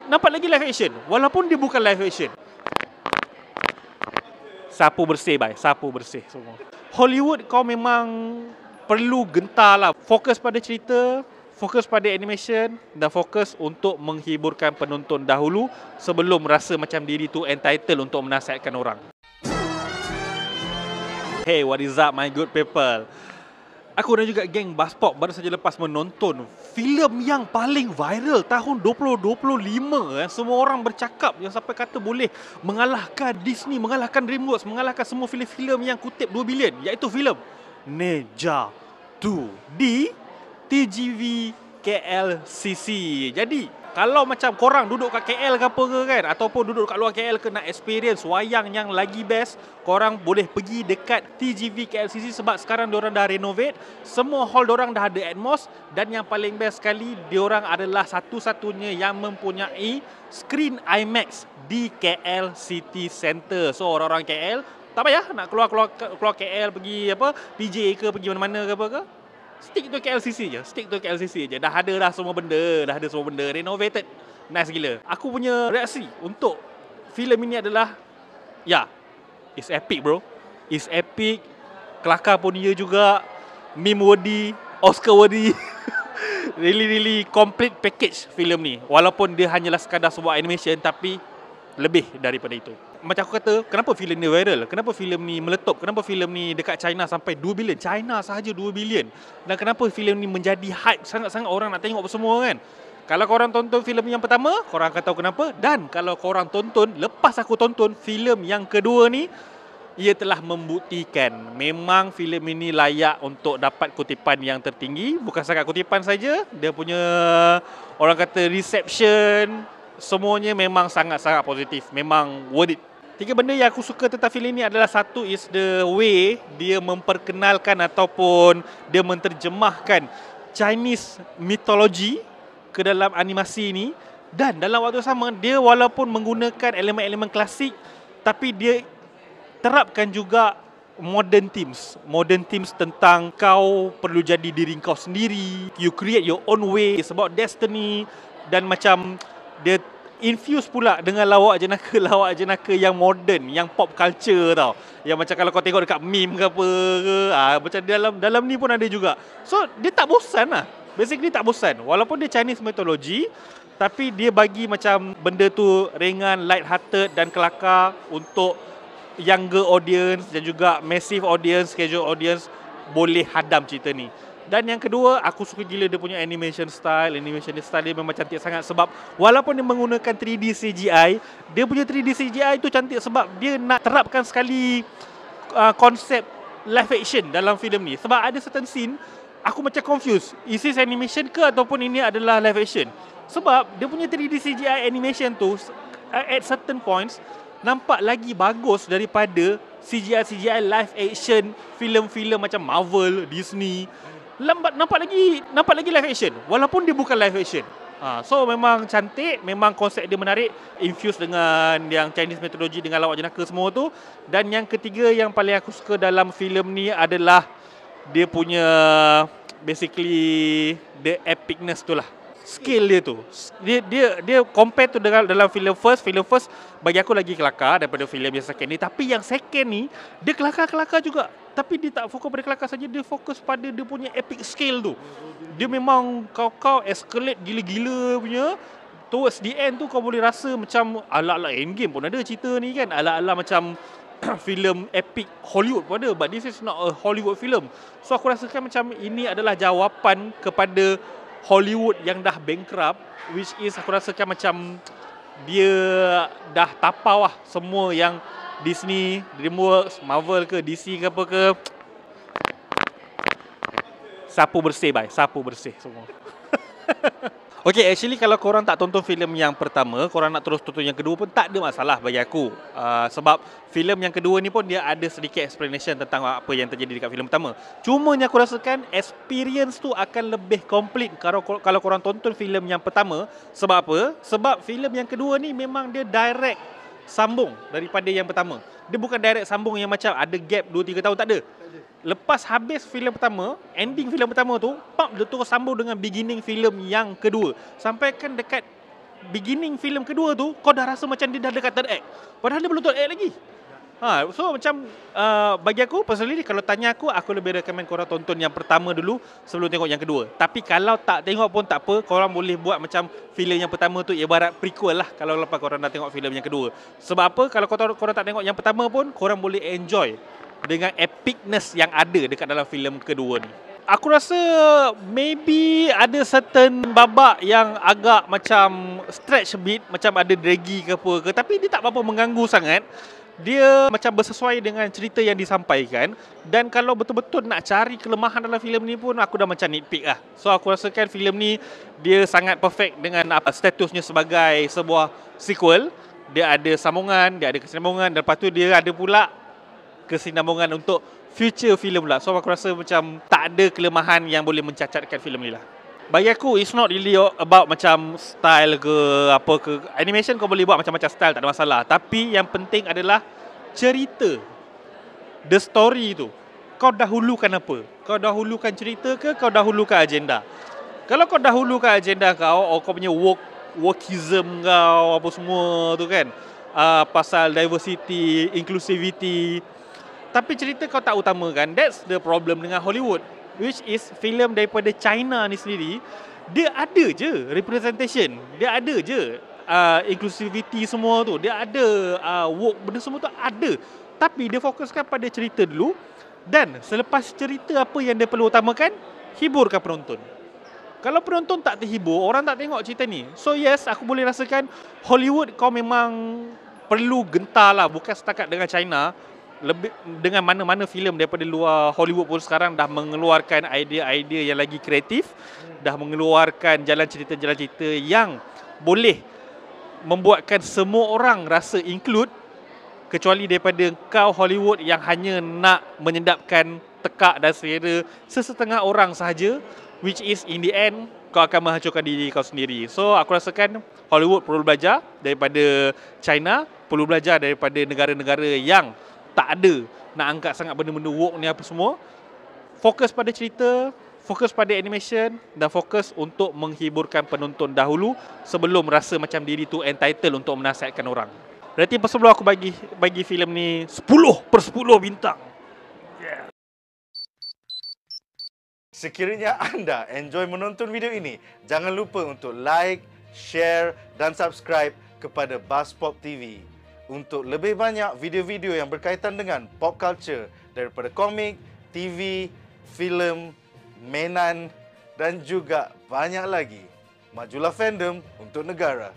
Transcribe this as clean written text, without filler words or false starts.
nampak lagi live action. Walaupun dia bukan live action. Sapu bersih, bye. Sapu bersih semua. Hollywood kau memang perlu gentar lah. Fokus pada cerita, fokus pada animation dan fokus untuk menghiburkan penonton dahulu sebelum rasa macam diri tu entitled untuk menasihatkan orang. Hey, what is up my good people? Aku dan juga geng Buzzpop baru saja lepas menonton filem yang paling viral tahun 2025. Semua orang bercakap yang sampai kata boleh mengalahkan Disney, mengalahkan DreamWorks, mengalahkan semua filem-filem yang kutip 2 bilion, iaitu filem Ninja 2 di TGV KLCC. Jadi kalau macam korang duduk kat KL ke apa ke kan, ataupun duduk kat luar KL ke nak experience wayang yang lagi best, korang boleh pergi dekat TGV KLCC sebab sekarang diorang dah renovate. Semua hall diorang dah ada Atmos dan yang paling best sekali, diorang adalah satu-satunya yang mempunyai screen IMAX di KL City Centre. So orang-orang KL tak payah nak keluar KL pergi apa PJ ke pergi mana-mana ke apa ke. Stick to KLCC je. Stick to KLCC je. Dah ada semua benda. Renovated. Nice gila. Aku punya reaksi untuk filem ini adalah, ya, it's epic bro. It's epic. Kelakar pun dia juga. Meme worthy, Oscar worthy. Really complete package filem ni. Walaupun dia hanyalah sekadar sebuah animation, tapi lebih daripada itu. Macam aku kata, kenapa filem ni viral? Kenapa filem ni meletup? Kenapa filem ni dekat China sampai 2 bilion? China sahaja 2 bilion. Dan kenapa filem ni menjadi hype? Sangat-sangat orang nak tengok semua kan? Kalau korang tonton filem yang pertama, korang akan tahu kenapa. Dan kalau korang tonton, lepas aku tonton filem yang kedua ni, ia telah membuktikan memang filem ini layak untuk dapat kutipan yang tertinggi. Bukan sangat kutipan saja, dia punya orang kata reception, semuanya memang sangat-sangat positif. Memang worth it. 3 benda yang aku suka tentang filem ni adalah, satu is the way dia memperkenalkan ataupun dia menterjemahkan Chinese mythology ke dalam animasi ni. Dan dalam waktu sama, dia walaupun menggunakan elemen-elemen klasik, tapi dia terapkan juga modern themes tentang kau perlu jadi diri kau sendiri, you create your own way, it's about destiny. Dan macam dia infuse pula dengan lawak jenaka yang modern, yang pop culture tau. Yang macam kalau kau tengok dekat meme ke apa ke, macam dalam ni pun ada juga. So dia tak bosan lah. Basically tak bosan. Walaupun dia Chinese mythology, tapi dia bagi macam benda tu ringan, light hearted dan kelakar untuk younger audience dan juga massive audience, casual audience boleh hadam cerita ni. Dan yang kedua, aku suka gila dia punya animation style. Animation style dia memang cantik sangat sebab walaupun dia menggunakan 3D CGI, dia punya 3D CGI tu cantik sebab dia nak terapkan sekali konsep live action dalam filem ni. Sebab ada certain scene, aku macam confused. Is this animation ke ataupun ini adalah live action? Sebab dia punya 3D CGI animation tu at certain points nampak lagi bagus daripada CGI live action filem-filem macam Marvel, Disney. Nampak lagi live action walaupun dia bukan live action. So memang cantik, memang konsep dia menarik, infuse dengan yang Chinese mythology dengan lawak jenaka semua tu. Dan yang ketiga yang paling aku suka dalam filem ni adalah dia punya basically the epicness tu lah. Skill dia tu. Dia compare tu dengan dalam filem first bagi aku lagi kelakar daripada filem yang second ni. Tapi yang second ni dia kelakar juga. Tapi dia tak fokus pada kelakar saja, dia fokus pada dia punya epic skill tu. Dia memang kau escalate gila-gila punya. Towards the end tu kau boleh rasa macam ala-ala Endgame pun ada cerita ni kan. Ala-ala macam filem epic Hollywood pun ada. But this is not a Hollywood film. So aku rasakan macam ini adalah jawapan kepada Hollywood yang dah bankrupt, which is aku rasakan macam dia dah tapau lah semua yang Disney, DreamWorks, Marvel ke DC ke apa ke. Sapu bersih bye, sapu bersih semua. Okay, actually kalau korang tak tonton filem yang pertama, korang nak terus tonton yang kedua pun tak ada masalah bagi aku. Sebab filem yang kedua ni pun dia ada sedikit explanation tentang apa yang terjadi dekat filem pertama. Cumanya aku rasakan experience tu akan lebih complete kalau korang tonton filem yang pertama. Sebab apa? Sebab filem yang kedua ni memang dia direct sambung daripada yang pertama. Dia bukan direct sambung yang macam ada gap 2-3 tahun, tak ada. Lepas habis filem pertama, ending filem pertama tu, dia terus sambung dengan beginning filem yang kedua. Sampai kan dekat beginning filem kedua tu, kau dah rasa macam dia dah dekat third act. Padahal dia belum third act lagi. So macam bagi aku personally, kalau tanya aku lebih recommend korang tonton yang pertama dulu sebelum tengok yang kedua. Tapi kalau tak tengok pun tak apa, korang boleh buat macam filem yang pertama tu ibarat prequel lah kalau lepas korang dah tengok filem yang kedua. Sebab apa? Kalau korang tak tengok yang pertama pun, korang boleh enjoy dengan epicness yang ada dekat dalam filem kedua ni. Aku rasa maybe ada certain babak yang agak macam stretch a bit, macam ada draggy ke apa ke, tapi dia tak apa-apa mengganggu sangat. Dia macam bersesuai dengan cerita yang disampaikan. Dan kalau betul-betul nak cari kelemahan dalam filem ni pun, aku dah macam nitpick lah. So aku rasakan filem ni dia sangat perfect dengan statusnya sebagai sebuah sequel. Dia ada sambungan, dia ada kesinambungan, dan lepas tu dia ada pula kesinambungan untuk future filem pula. So aku rasa macam tak ada kelemahan yang boleh mencacatkan filem ni lah. Bagi aku, it's not really about macam style ke apa ke. Animation kau boleh buat macam-macam style, tak ada masalah. Tapi yang penting adalah cerita. The story tu. Kau dahulukan apa? Kau dahulukan cerita ke kau dahulukan agenda? Kalau kau dahulukan agenda kau, kau punya wokeism kau, apa semua tu kan, pasal diversity, inclusivity, tapi cerita kau tak utamakan, that's the problem dengan Hollywood. Which is filem daripada China ni sendiri, dia ada je representation, dia ada je inclusivity semua tu, dia ada woke, benda semua tu ada. Tapi dia fokuskan pada cerita dulu, dan selepas cerita apa yang dia perlu utamakan, hiburkan penonton. Kalau penonton tak terhibur, orang tak tengok cerita ni. So yes, aku boleh rasakan Hollywood kau memang perlu gentar lah, bukan setakat dengan China. Lebih dengan mana-mana filem daripada luar Hollywood pun sekarang dah mengeluarkan idea-idea yang lagi kreatif, dah mengeluarkan jalan cerita yang boleh membuatkan semua orang rasa include, kecuali daripada kau Hollywood yang hanya nak menyedapkan tekak dan selera sesetengah orang sahaja, which is in the end kau akan menghancurkan diri kau sendiri. So aku rasakan Hollywood perlu belajar daripada China, perlu belajar daripada negara-negara yang tak ada nak angkat sangat benda-benda woke ni apa semua. Fokus pada cerita, fokus pada animation, dan fokus untuk menghiburkan penonton dahulu sebelum rasa macam diri tu entitled untuk menasihatkan orang. Rating per 10 aku bagi filem ni 10/10 bintang. Yeah. Sekiranya anda enjoy menonton video ini, jangan lupa untuk like, share dan subscribe kepada Buzzpop TV. Untuk lebih banyak video-video yang berkaitan dengan pop culture daripada komik, TV, filem, mainan dan juga banyak lagi. Majulah fandom untuk negara.